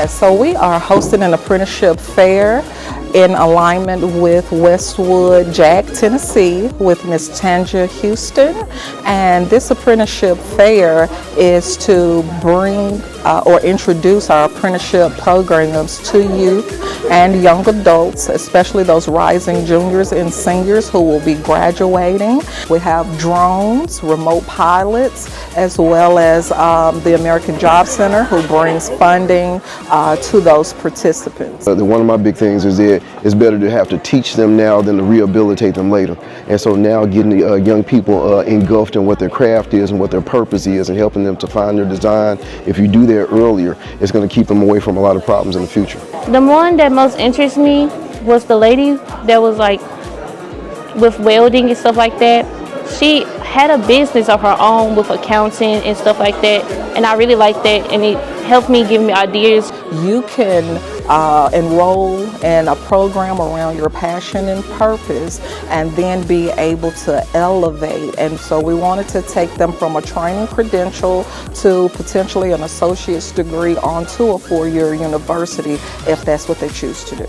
Yes, so we are hosting an apprenticeship fair in alignment with Westwood, Tennessee, with Miss Tanja Houston. And this apprenticeship fair is to bring or introduce our apprenticeship programs to youth and young adults, especially those rising juniors and seniors who will be graduating. We have drones, remote pilots, as well as the American Job Center, who brings funding to those participants. One of my big things is that it's better to have to teach them now than to rehabilitate them later. And so now getting the young people engulfed in what their craft is and what their purpose is and helping them to find their design, if you do that earlier, it's going to keep them away from a lot of problems in the future. The one that most interests me was the lady that was like with welding and stuff like that. She had a business of her own with accounting and stuff like that, and I really liked that, and it helped me give me ideas. You can enroll in a program around your passion and purpose and then be able to elevate. And so we wanted to take them from a training credential to potentially an associate's degree onto a 4-year university if that's what they choose to do.